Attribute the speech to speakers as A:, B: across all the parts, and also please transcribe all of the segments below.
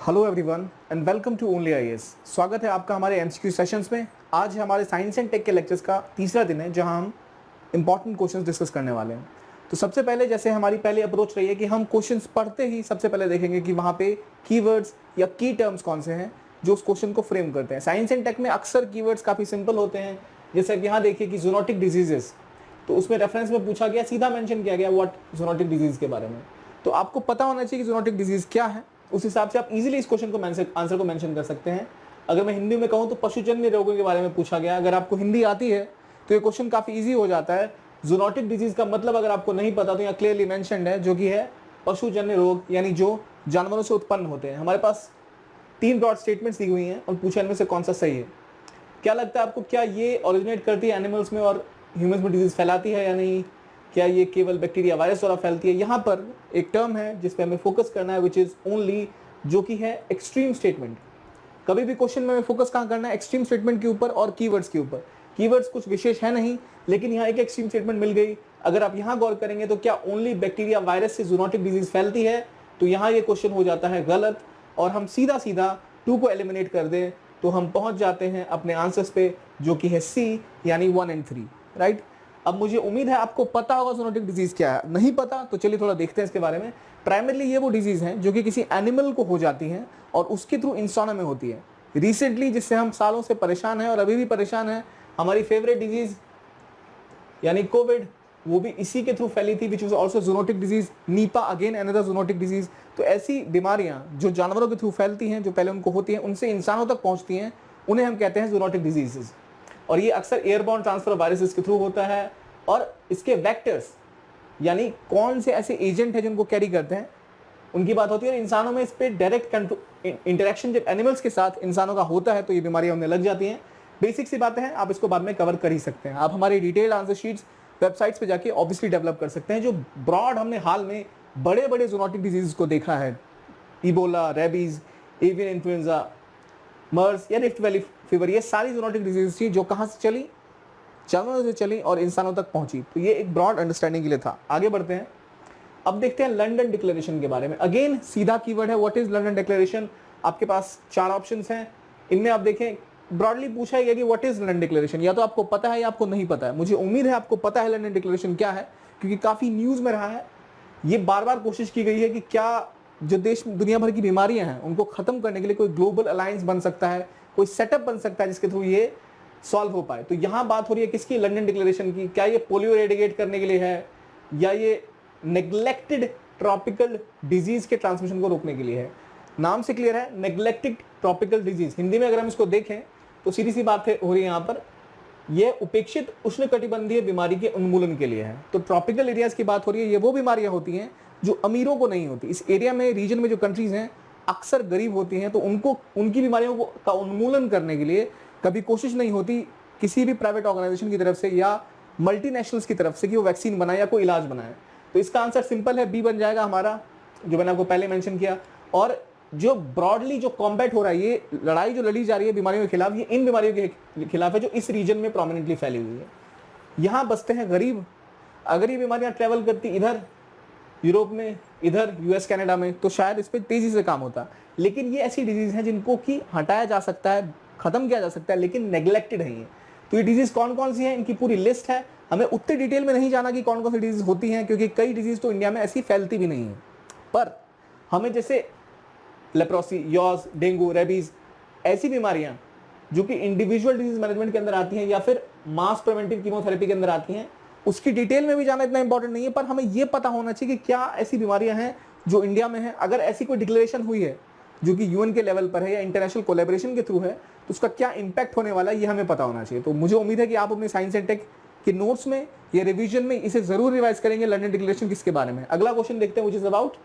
A: Hello everyone and welcome to only IAS. स्वागत है आपका हमारे एमसीक्यू सेशंस में। आज हमारे साइंस एंड टेक के लेक्चर्स का तीसरा दिन है जहां हम इंपॉर्टेंट क्वेश्चंस डिस्कस करने वाले हैं। तो सबसे पहले जैसे हमारी पहली अप्रोच रही है कि हम क्वेश्चंस पढ़ते ही सबसे पहले देखेंगे कि वहाँ पे कीवर्ड्स या की टर्म्स कौन से हैं जो उस क्वेश्चन को फ्रेम करते हैं। साइंस एंड टेक में अक्सर कीवर्ड्स काफ़ी सिंपल होते हैं, जैसे अब यहाँ देखिए कि जूनोटिक डिजीजेस, तो उसमें रेफरेंस में पूछा गया, सीधा मेंशन किया गया व्हाट जूनोटिक डिजीज के बारे में। तो आपको पता होना चाहिए कि जूनोटिक डिजीज क्या है, उस हिसाब से आप इजीली इस क्वेश्चन को आंसर को मेंशन कर सकते हैं। अगर मैं हिंदी में कहूँ तो पशुजन्य रोगों के बारे में पूछा गया, अगर आपको हिंदी आती है तो ये क्वेश्चन काफी इजी हो जाता है। जूनोटिक डिजीज का मतलब अगर आपको नहीं पता तो यहाँ क्लियरली मेंशन्ड है, जो कि है पशुजन्य रोग, यानी जो जानवरों से उत्पन्न होते हैं। हमारे पास 3 ब्रॉड स्टेटमेंट्स दी हुई हैं और पूछा इनमें से कौन सा सही है। क्या लगता है आपको, क्या ये ओरिजिनेट करती है एनिमल्स में और ह्यूमंस में डिजीज फैलाती है या नहीं? क्या ये केवल बैक्टीरिया वायरस द्वारा फैलती है? यहाँ पर एक टर्म है जिस पे हमें फोकस करना है, विच इज ओनली, जो कि है एक्सट्रीम स्टेटमेंट। कभी भी क्वेश्चन में हमें फोकस कहाँ करना है? एक्सट्रीम स्टेटमेंट के ऊपर और कीवर्ड्स के ऊपर। कीवर्ड्स कुछ विशेष है नहीं, लेकिन यहाँ एक एक्सट्रीम स्टेटमेंट मिल गई। अगर आप यहाँ गौर करेंगे तो क्या ओनली बैक्टीरिया वायरस से जूनोटिक डिजीज फैलती है, तो यहाँ ये क्वेश्चन हो जाता है गलत, और हम सीधा सीधा 2 को एलिमिनेट कर दें तो हम पहुंच जाते हैं अपने आंसर्स पे, जो कि है सी, यानी 1 और 3, राइट। अब मुझे उम्मीद है आपको पता होगा जूनोटिक डिजीज क्या है। नहीं पता तो चलिए थोड़ा देखते हैं इसके बारे में। प्राइमरली ये वो डिजीज हैं जो कि किसी एनिमल को हो जाती हैं और उसके थ्रू इंसानों में होती है। रिसेंटली जिससे हम सालों से परेशान हैं और अभी भी परेशान हैं, हमारी फेवरेट डिजीज यानी कोविड, वो भी इसी के थ्रू फैली थी, which was also zoonotic disease. Nipah again another zoonotic disease. तो ऐसी बीमारियां जो जानवरों के थ्रू फैलती हैं, जो पहले उनको होती हैं, उनसे इंसानों तक पहुंचती हैं, उन्हें हम कहते हैं जूनोटिक डिजीजेज। और ये अक्सर एयरबॉर्न ट्रांसफर वायरसेस के थ्रू होता है। और इसके वेक्टर्स यानी कौन से ऐसे एजेंट हैं जिनको कैरी करते हैं, उनकी बात होती है। इंसानों में इस पे डायरेक्ट इंटरेक्शन जब एनिमल्स के साथ इंसानों का होता है तो ये बीमारियां उन्हें लग जाती हैं। बेसिक सी बातें हैं, आप इसको बाद में कवर कर ही सकते हैं। आप हमारी डिटेल्ड आंसर शीट्स वेबसाइट्स पे जाके ऑब्वियसली डेवलप कर सकते हैं। जो ब्रॉड हमने हाल में बड़े बड़े जूनोटिक डिजीज को देखा है, इबोला, रेबीज, एवियन इन्फ्लुएंजा, मर्स या रिफ्ट वैली फीवर, ये सारी जूनोटिक डिजीज थी जो कहाँ से चली, जानवरों से चली और इंसानों तक पहुंची। तो ये एक ब्रॉड अंडरस्टैंडिंग के लिए था। आगे बढ़ते हैं, अब देखते हैं लंदन डिक्लेरेशन के बारे में। अगेन सीधा कीवर्ड है, व्हाट इज लंदन डिक्लेरेशन। आपके पास 4 ऑप्शंस हैं, इनमें आप देखें ब्रॉडली पूछा गया कि व्हाट इज लंदन डिक्लेरेशन। या तो आपको पता है या आपको नहीं पता है। मुझे उम्मीद है आपको पता है लंदन डिक्लेरेशन क्या है, क्योंकि काफी न्यूज में रहा है। ये बार बार कोशिश की गई है कि क्या जो देश दुनिया भर की बीमारियां हैं उनको खत्म करने के लिए कोई ग्लोबल अलायंस बन सकता है, कोई सेटअप बन सकता है जिसके थ्रू ये सॉल्व हो पाए। तो यहां बात हो रही है किसकी? लंदन डिक्लेरेशन की। क्या ये पोलियो एरेडिकेट करने के लिए है, या ये नेग्लेक्टेड ट्रॉपिकल डिजीज के ट्रांसमिशन को रोकने के लिए है? नाम से क्लियर है, नेग्लेक्टेड ट्रॉपिकल डिजीज। हिंदी में अगर हम इसको देखें तो सीधी सी बात हो रही है यहाँ पर, यह उपेक्षित उष्णकटिबंधीय बीमारी के उन्मूलन के लिए है। तो ट्रॉपिकल एरियाज की बात हो रही है, ये वो बीमारियां होती हैं जो अमीरों को नहीं होती। इस एरिया में, रीजन में जो कंट्रीज हैं अक्सर गरीब होती हैं, तो उनको उनकी बीमारियों को का उन्मूलन करने के लिए कभी कोशिश नहीं होती किसी भी प्राइवेट ऑर्गेनाइजेशन की तरफ से या मल्टीनेशनल्स की तरफ से कि वो वैक्सीन बनाए या कोई इलाज बनाए। तो इसका आंसर सिंपल है, बी बन जाएगा हमारा, जो मैंने आपको पहले मेंशन किया। और जो ब्रॉडली जो कॉम्बैट हो रहा है, ये लड़ाई जो लड़ी जा रही है बीमारियों के खिलाफ, ये इन बीमारियों के खिलाफ है जो इस रीजन में प्रोमिनेंटली फैली हुई है। यहाँ बसते हैं गरीब। अगर ये बीमारियां ट्रेवल करती इधर यूरोप में, इधर यूएस कनाडा में, तो शायद इस पर तेजी से काम होता। लेकिन ये ऐसी डिजीज हैं जिनको कि हटाया जा सकता है, खत्म किया जा सकता है, लेकिन नेग्लेक्टेड है ये। तो ये डिजीज कौन कौन सी है, इनकी पूरी लिस्ट है। हमें उतनी डिटेल में नहीं जाना कि कौन कौन सी डिजीज होती हैं, क्योंकि कई डिजीज तो इंडिया में ऐसी फैलती भी नहीं है। पर हमें जैसे लेप्रोसी, यॉज, डेंगू, रेबीज, ऐसी बीमारियां जो कि इंडिविजुअल डिजीज मैनेजमेंट के अंदर आती हैं या फिर मास प्रिवेंटिव कीमोथेरेपी के अंदर आती हैं, उसकी डिटेल में भी जाना इतना इंपॉर्टेंट नहीं है। पर हमें यह पता होना चाहिए कि क्या ऐसी बीमारियां हैं जो इंडिया में है। अगर ऐसी कोई डिक्लेरेशन हुई है जो कि यूएन के लेवल पर है या इंटरनेशनल कोलैबोरेशन के थ्रू है, तो उसका क्या इंपैक्ट होने वाला है, ये हमें पता होना चाहिए। तो मुझे उम्मीद है कि आप अपने साइंस एंड टेक के नोट्स में या रिवीजन में इसे जरूर रिवाइज करेंगे, लंदन डिक्लेरेशन किसके बारे में। अगला क्वेश्चन देखते हैं, which is about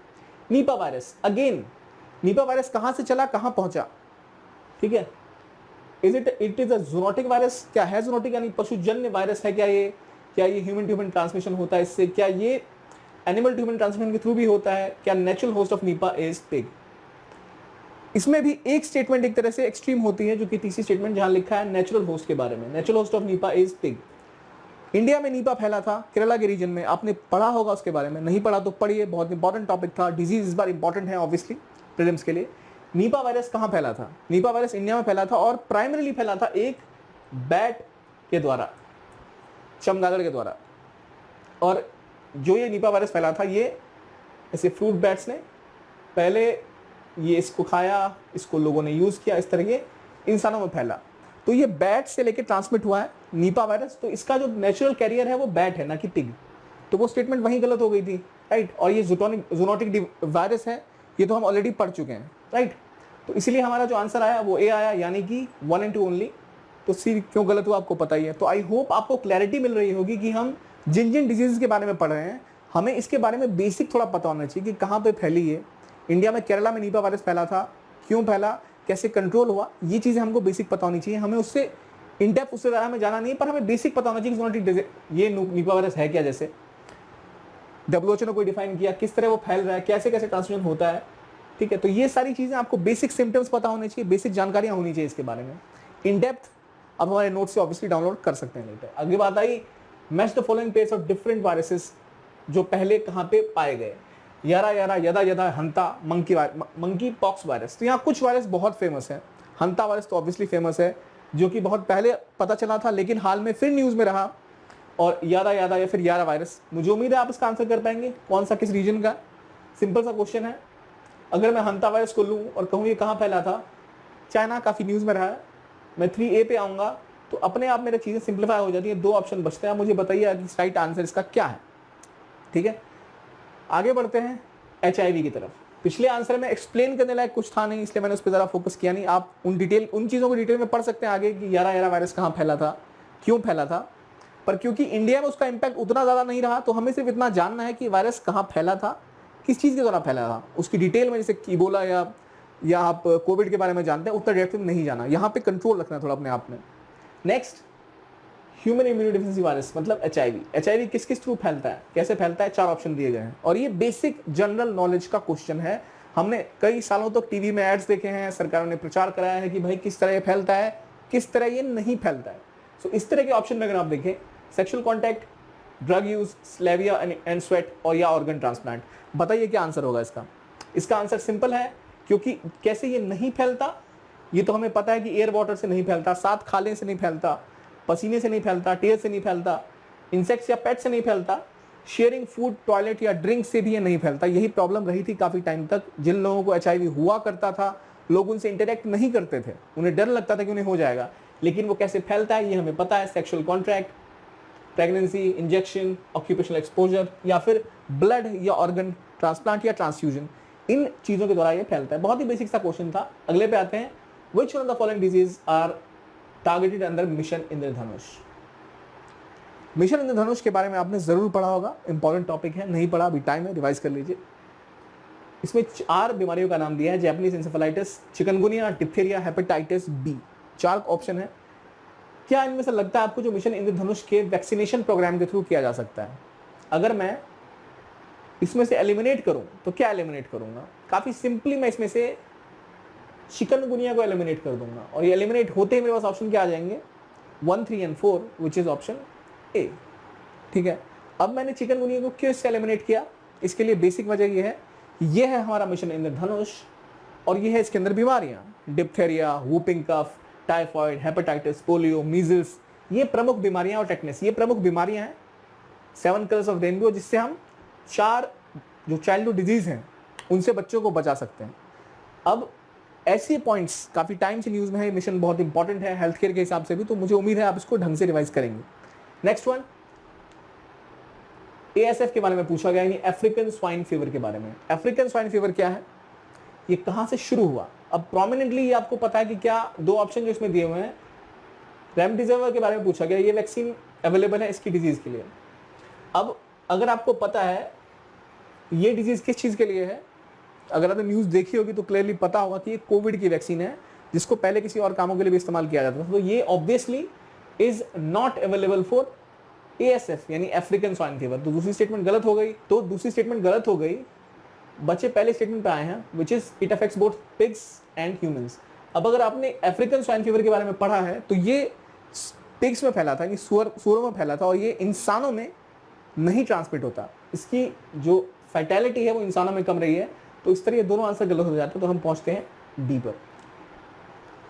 A: Nipah virus. Again Nipah virus कहां से चला, कहां पहुंचा, ठीक है। It is a zoonotic virus. क्या है जूनोटिक, यानी पशुजन्य वायरस है? क्या ये ह्यूमन टू ह्यूमन ट्रांसमिशन होता है इससे? क्या ये एनिमल टू ह्यूमन ट्रांसमिशन के थ्रू भी होता है? क्या natural host of Nipah is pig? इसमें भी एक स्टेटमेंट एक तरह से एक्सट्रीम होती है, जो कि तीसरी स्टेटमेंट जहां लिखा है नेचुरल होस्ट के बारे में। Natural host of Nipah is pig. India में नीपा फैला था केरला के रीजन में, आपने पढ़ा होगा उसके बारे में, नहीं पढ़ा तो पढ़िए, बहुत इंपॉर्टेंट टॉपिक था। डिजीज इस बार इंपॉर्टेंट है ऑब्वियसली प्रीलिम्स के लिए। नीपा वायरस कहाँ फैला था? नीपा वायरस इंडिया में फैला था और प्राइमरीली फैला था एक बैट के द्वारा, चमगादड़ के द्वारा। और जो ये नीपा वायरस फैला था, ये ऐसे फ्रूट बैट्स ने पहले ये इसको खाया, इसको लोगों ने यूज़ किया, इस तरह के इंसानों में फैला। तो ये बैट से लेके ट्रांसमिट हुआ है नीपा वायरस। तो इसका जो नेचुरल कैरियर है वो बैट है, ना कि पिग। तो वो स्टेटमेंट वहीं गलत हो गई थी, राइट। और ये जूनोटिक वायरस है, ये तो हम ऑलरेडी पढ़ चुके हैं, राइट। तो इसलिए हमारा जो आंसर आया वो ए आया, यानी कि 1 and 2 ओनली। तो सी क्यों गलत हुआ आपको पता ही है। तो आई होप आपको क्लैरिटी मिल रही होगी कि हम जिन जिन डिजीज़ के बारे में पढ़ रहे हैं, हमें इसके बारे में बेसिक थोड़ा पता होना चाहिए कि कहाँ पे फैली है। इंडिया में केरला में नीपा वायरस फैला था, क्यों फैला, कैसे कंट्रोल हुआ, ये चीज़ें हमको बेसिक पता होनी चाहिए। हमें उससे इन डेप्थ उससे ज़्यादा हमें जाना नहीं है, पर हमें बेसिक पता होना चाहिए कि ये नीपा वायरस है क्या। जैसे WHO ने कोई डिफाइन किया, किस तरह वो फैल रहा है, कैसे कैसे ट्रांसमिशन होता है, ठीक है। तो ये सारी चीज़ें आपको बेसिक सिम्टम्स पता होने चाहिए, बेसिक जानकारियाँ होनी चाहिए इसके बारे में। इन डेप्थ अब हमारे नोट से ऑब्वियसली डाउनलोड कर सकते हैं लेटर। अगली बात आई, match the following pairs of different viruses जो पहले कहाँ पे पाए गए। यारा यारा, यदा यदा, हंता, मंकी पॉक्स वायरस। तो यहाँ कुछ वायरस बहुत फेमस है। हंता वायरस तो ऑब्वियसली फेमस है, जो कि बहुत पहले पता चला था, लेकिन हाल में फिर न्यूज़ में रहा। और यादा यादा या फिर यारा वायरस, मुझे उम्मीद है आप इसका आंसर कर पाएंगे, कौन सा किस रीजन का। सिंपल सा क्वेश्चन है। अगर मैं हंता वायरस को लूँ और कहूँ ये कहाँ फैला था, चाइना काफ़ी न्यूज़ में रहा है। मैं 3A पे आऊँगा तो अपने आप मेरी चीज़ें सिंप्लीफाई हो जाती है। 2 ऑप्शन बचते हैं। मुझे बताइए कि राइट आंसर इसका क्या है, ठीक है। आगे बढ़ते हैं HIV की तरफ। पिछले आंसर में एक्सप्लेन करने लायक कुछ था नहीं, इसलिए मैंने उस पर ज़रा फोकस किया नहीं। आप उन चीज़ों को डिटेल में पढ़ सकते हैं आगे कि यारा यारा वायरस कहाँ फैला था, क्यों फैला था। पर क्योंकि इंडिया में उसका इम्पैक्ट उतना ज़्यादा नहीं रहा, तो हमें सिर्फ इतना जानना है कि वायरस कहाँ फैला था, किस चीज़ के द्वारा फैला था। उसकी डिटेल में, जैसे इबोला या आप कोविड के बारे में जानते हैं, उतना डेप्थ में नहीं जाना। यहाँ पे कंट्रोल रखना थोड़ा अपने आप में। नेक्स्ट, ह्यूमन इम्यूनोडेफिशिएंसी वायरस मतलब HIV। HIV किस किस थ्रू फैलता है, कैसे फैलता है, 4 ऑप्शन दिए गए हैं। और ये बेसिक जनरल नॉलेज का क्वेश्चन है। हमने कई सालों तक टीवी में एड्स देखे हैं, सरकारों ने प्रचार कराया है कि भाई किस तरह ये फैलता है, किस तरह ये नहीं फैलता है। सो इस तरह के ऑप्शन में अगर आप देखें, sexual contact, drug use, saliva and sweat, और या ऑर्गन ट्रांसप्लांट। बताइए क्या आंसर होगा इसका। इसका आंसर सिंपल है, क्योंकि कैसे ये नहीं फैलता ये तो हमें पता है कि एयर वाटर से नहीं फैलता, साथ खाने से नहीं फैलता, पसीने से नहीं फैलता, टेयर से नहीं फैलता, इंसेक्ट्स या पेट से नहीं फैलता, शेयरिंग फूड, टॉयलेट या ड्रिंक से भी ये नहीं फैलता। यही प्रॉब्लम रही थी काफ़ी टाइम तक। जिन लोगों को HIV हुआ करता था, लोग उनसे इंटरेक्ट नहीं करते थे, उन्हें डर लगता था कि उन्हें हो जाएगा। लेकिन वो कैसे फैलता है ये हमें पता है। Sexual contract, pregnancy, injection, occupational exposure, या फिर ब्लड या ऑर्गन ट्रांसप्लांट या ट्रांसफ्यूजन, इन चीज़ों के द्वारा ये फैलता है। बहुत ही बेसिक सा क्वेश्चन था। अगले पे आते हैं, which one of the following disease are targeted under mission Indradhanush. Mission Indradhanush के बारे में आपने जरूर पढ़ा होगा, इंपॉर्टेंट टॉपिक है। नहीं पढ़ा अभी टाइम है, रिवाइज कर लीजिए। इसमें 4 बीमारियों का नाम दिया है, Japanese encephalitis, chikungunya, diphtheria, hepatitis B. 4 option है। क्या इनमें से लगता है आपको जो मिशन इंद्रधनुष के वैक्सीनेशन प्रोग्राम के थ्रू किया जा सकता है? अगर मैं इसमें से एलिमिनेट करूं तो क्या एलिमिनेट करूंगा? काफी सिंपली मैं इसमें से चिकनगुनिया को एलिमिनेट कर दूंगा, और ये एलिमिनेट होते ही मेरे पास ऑप्शन क्या आ जाएंगे, 1, 3 and 4, which is option A. ठीक है, अब मैंने चिकनगुनिया को क्यों इससे एलिमिनेट किया? इसके लिए बेसिक वजह ये है, ये है हमारा मिशन इंद्रधनुष, और ये है इसके अंदर बीमारियां, diphtheria, whooping cough, typhoid, hepatitis, polio, measles. ये प्रमुख बीमारियां, और टेटनस, ये प्रमुख बीमारियां हैं। 7 कलर्स ऑफ रेनबो, जिससे हम 4 जो चाइल्डहुड डिजीज हैं उनसे बच्चों को बचा सकते हैं। अब ऐसे पॉइंट्स काफी टाइम से न्यूज में है, मिशन बहुत इंपॉर्टेंट है हेल्थ केयर के हिसाब से भी, तो मुझे उम्मीद है आप इसको ढंग से रिवाइज करेंगे। नेक्स्ट वन, ASF के बारे में पूछा गया, यानी अफ्रीकन स्वाइन फीवर के बारे में। अफ्रीकन स्वाइन फीवर क्या है, ये कहां से शुरू हुआ? अब प्रोमिनेंटली ये आपको पता है कि क्या 2 ऑप्शन जो इसमें दिए हुए हैं, रेमडेसिविर के बारे में पूछा गया, ये वैक्सीन अवेलेबल है इसकी डिजीज के लिए। अब अगर आपको पता है ये डिजीज किस चीज के लिए है, अगर आपने न्यूज देखी होगी तो क्लियरली पता होगा कि ये कोविड की वैक्सीन है, जिसको पहले किसी और कामों के लिए भी इस्तेमाल किया जाता था। तो ये obviously is not available for ASF, यानी अफ्रीकन स्वाइन फीवर। तो दूसरी स्टेटमेंट गलत हो गई। बच्चे पहले स्टेटमेंट पे आए हैं, which is it affects both pigs and humans. अब अगर आपने अफ्रीकन स्वाइन फीवर के बारे में पढ़ा है तो ये पिग्स में फैला था, यानी सूअरों में फैला था, और ये इंसानों में नहीं ट्रांसमिट होता। इसकी जो फैटेलिटी है वो इंसानों में कम रही है। तो इस तरह ये दोनों आंसर गलत हो जाते हैं। तो हम पहुंचते हैं डीपर।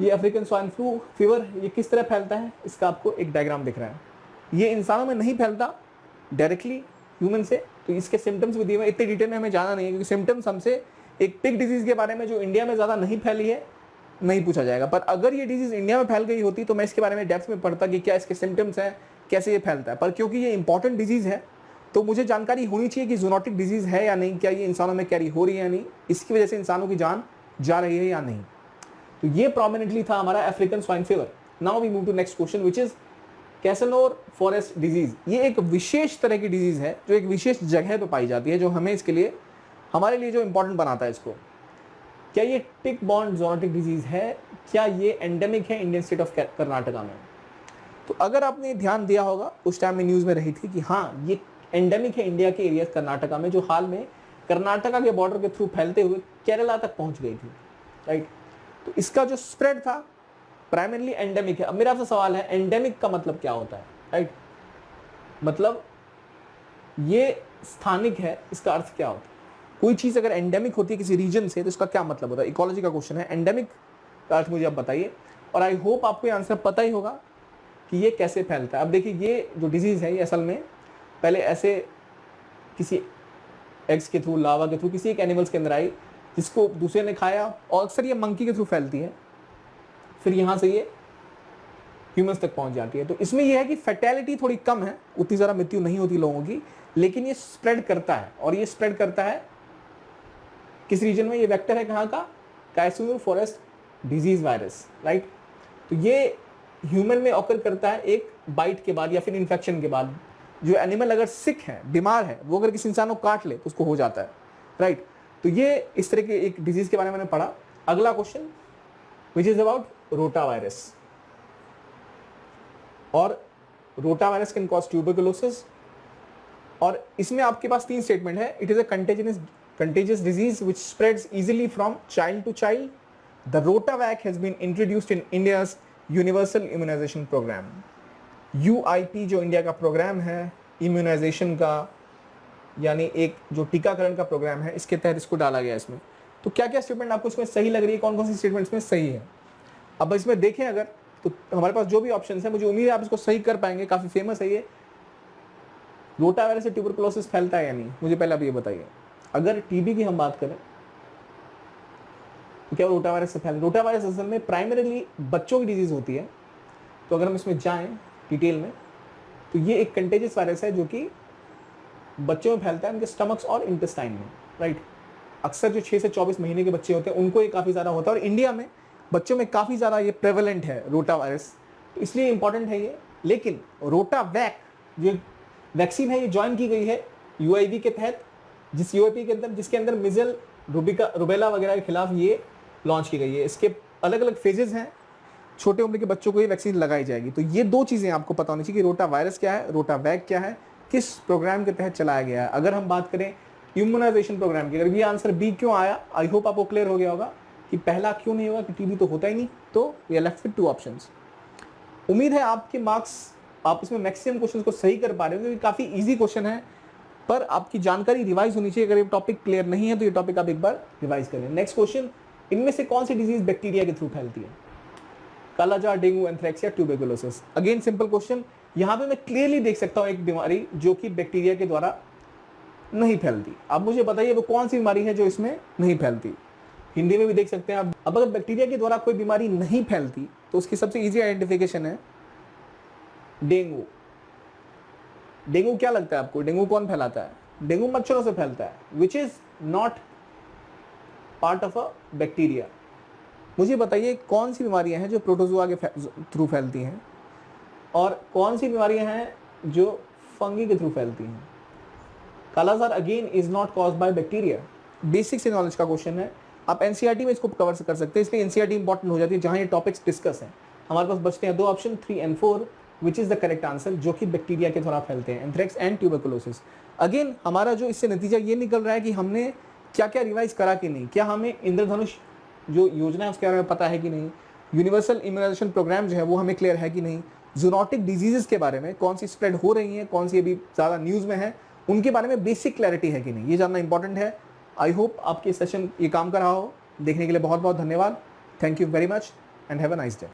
A: ये अफ्रीकन स्वाइन फ्लू फीवर ये किस तरह फैलता है, इसका आपको एक डायग्राम दिख रहा है। ये इंसानों में नहीं फैलता डायरेक्टली ह्यूमन से, तो इसके सिम्टम्स भी दिए हुए, इतने डिटेल में हमें जाना नहीं है क्योंकि सिम्टम्स हमसे एक टिक डिजीज के बारे में जो इंडिया में ज़्यादा नहीं फैली है नहीं पूछा जाएगा। पर अगर ये डिजीज इंडिया में फैल गई होती तो मैं इसके बारे में डेप्थ में पढ़ता कि क्या इसके सिम्टम्स हैं, कैसे ये फैलता है। पर क्योंकि ये इंपॉर्टेंट डिजीज है तो मुझे जानकारी होनी चाहिए कि जूनोटिक डिजीज है या नहीं, क्या ये इंसानों में कैरी हो रही है या नहीं, इसकी वजह से इंसानों की जान जा रही है या नहीं। तो ये प्रोमिनेंटली था हमारा African swine fever. Now we move to next question which is Kyasanur forest disease. ये एक विशेष तरह की डिजीज है जो एक विशेष जगह पे पाई जाती है, जो हमें इसके लिए हमारे लिए जो इंपॉर्टेंट बनाता है इसको। क्या ये टिक बॉर्न ज़ूनोटिक डिजीज है, क्या ये एंडेमिक है इंडियन स्टेट ऑफ कर्नाटका में? तो अगर आपने ध्यान दिया होगा उस टाइम में न्यूज़ में रही थी कि हाँ ये एंडेमिक है इंडिया के एरिया कर्नाटका में, जो हाल में कर्नाटका के बॉर्डर के थ्रू फैलते हुए केरला तक पहुंच गई थी, राइट। तो इसका जो स्प्रेड था प्राइमरली एंडेमिक है। अब मेरा आपसे सवाल है एंडेमिक का मतलब क्या होता है, राइट? मतलब ये स्थानिक है, इसका अर्थ क्या होता है? कोई चीज अगर एंडेमिक होती है किसी रीजन से तो इसका क्या मतलब होता है? इकोलॉजी का क्वेश्चन है, एंडेमिक का अर्थ मुझे आप बताइए। और आई होप आपको ये आंसर पता ही होगा कि ये कैसे फैलता है। अब देखिए ये जो डिजीज है ये असल में पहले ऐसे किसी एग्स के थ्रू, लावा के थ्रू किसी एक एनिमल्स के अंदर आई, जिसको दूसरे ने खाया, और अक्सर ये मंकी के थ्रू फैलती है, फिर यहाँ से ये ह्यूमंस तक पहुंच जाती है। तो इसमें यह है कि फैटेलिटी थोड़ी कम है, उतनी ज़्यादा मृत्यु नहीं होती लोगों की, लेकिन ये स्प्रेड करता है। और ये स्प्रेड करता है किस रीजन में? ये वेक्टर है कहाँ का? कैसलोर फॉरेस्ट डिजीज वायरस, राइट। तो ये ह्यूमन में ऑकर करता है एक बाइट के बाद या फिर इन्फेक्शन के बाद। जो एनिमल अगर सिक है, बीमार है, वो अगर किसी इंसान को काट ले तो उसको हो जाता है, राइट। तो ये इस तरह के एक डिजीज के बारे में मैंने पढ़ा। अगला question which is about rotavirus. और rotavirus can cause tuberculosis. और इसमें आपके पास 3 स्टेटमेंट है। It is a contagious disease which spreads easily from child to child. The Rotavac has been introduced in India's Universal Immunization Program. UIP जो India का programme है immunisation का, यानी एक जो टीकाकरण का प्रोग्राम है, इसके तहत इसको डाला गया इसमें। तो क्या क्या स्टेटमेंट आपको इसमें सही लग रही है, कौन कौन सी स्टेटमेंट इसमें सही है? अब इसमें देखें अगर, तो हमारे पास जो भी ऑप्शन है, मुझे उम्मीद है आप इसको सही कर पाएंगे। काफ़ी फेमस है ये। रोटा वायरस से ट्यूबरकुलोसिस फैलता है या नहीं, मुझे पहले आप ये बताइए। अगर टीबी की हम बात करें तो क्या रोटा वायरस से फैल? रोटा वायरस असल में प्राइमरीली बच्चों की डिजीज होती है। तो अगर हम इसमें जाएं डिटेल में तो ये एक कंटेजियस वायरस है जो कि बच्चों में फैलता है, उनके स्टमक्स और इंटेस्टाइन में, राइट। अक्सर जो 6 से 24 महीने के बच्चे होते हैं उनको ये काफ़ी ज़्यादा होता है, और इंडिया में बच्चों में काफ़ी ज़्यादा ये प्रेवलेंट है रोटा वायरस, तो इसलिए इंपॉर्टेंट है ये। लेकिन रोटा वैक जो वैक्सीन है ये ज्वाइन की गई है यूआईवी के तहत, जिस यूआईपी के अंदर, जिसके अंदर मिजल, रुबेला वगैरह के खिलाफ ये लॉन्च की गई है। इसके अलग अलग फेजेस हैं, छोटे उम्र के बच्चों को ये वैक्सीन लगाई जाएगी। तो ये 2 चीज़ें आपको पता होनी चाहिए कि रोटा वायरस क्या है, रोटा वैक क्या है, किस प्रोग्राम के तहत चलाया गया है। अगर हम बात करें इम्यूनाइजेशन प्रोग्राम की, अगर ये आंसर बी क्यों आया, आई होप आपको क्लियर हो गया होगा कि पहला क्यों नहीं होगा, कि टीबी तो होता ही नहीं। तो we are left with 2 options. उम्मीद है आपके मार्क्स, आप इसमें मैक्सिमम क्वेश्चन को सही कर पा रहे हो, क्योंकि काफ़ी ईजी क्वेश्चन है, पर आपकी जानकारी रिवाइज होनी चाहिए। अगर ये टॉपिक क्लियर नहीं है तो ये टॉपिक आप एक बार रिवाइज करें। नेक्स्ट क्वेश्चन, इनमें से कौन सी डिजीज बैक्टीरिया के थ्रू फैलती है? कालाजार, डेंगू, एंथ्रेक्स या ट्यूबरकुलोसिस? Again simple question. यहाँ पे मैं क्लियरली देख सकता हूँ एक बीमारी जो कि बैक्टीरिया के द्वारा नहीं फैलती। अब मुझे बताइए वो कौन सी बीमारी है जो इसमें नहीं फैलती? हिंदी में भी देख सकते हैं आप। अब अगर बैक्टीरिया के द्वारा कोई बीमारी नहीं फैलती तो उसकी सबसे ईजी आइडेंटिफिकेशन है डेंगू। डेंगू क्या लगता है आपको? डेंगू कौन फैलाता है? डेंगू मच्छरों से फैलता है, which is not part of a bacteria. मुझे बताइए कौन सी बीमारियां हैं जो प्रोटोजोआ के थ्रू फैलती हैं, और कौन सी बीमारियां हैं जो फंगी के थ्रू फैलती हैं? Kala-azar again is not caused by bacteria. Basic से नॉलेज का क्वेश्चन है, आप एनसीईआरटी में इसको कवर कर सकते हैं, इसलिए एनसीईआरटी इंपॉर्टेंट हो जाती है जहां ये टॉपिक्स डिस्कस हैं। हमारे पास बचते हैं 2 option 3 and 4, which is the correct answer, जो कि बैक्टीरिया के द्वारा फैलते हैं, एंथ्रेक्स एंड ट्यूबरकुलोसिस। अगेन हमारा जो इससे नतीजा ये निकल रहा है कि हमने क्या क्या रिवाइज करा कि नहीं, क्या हमें इंद्रधनुष जो योजना है उसके बारे में पता है कि नहीं, यूनिवर्सल इम्यूनाइजेशन प्रोग्राम जो है वो हमें क्लियर है कि नहीं, जूनोटिक डिजीजेस के बारे में कौन सी स्प्रेड हो रही हैं, कौन सी अभी ज़्यादा न्यूज़ में है, उनके बारे में बेसिक क्लैरिटी है कि नहीं, ये जानना इंपॉर्टेंट है। आई होप आपके सेशन ये काम कर रहा हो। देखने के लिए बहुत बहुत धन्यवाद। Thank you very much and have a nice day.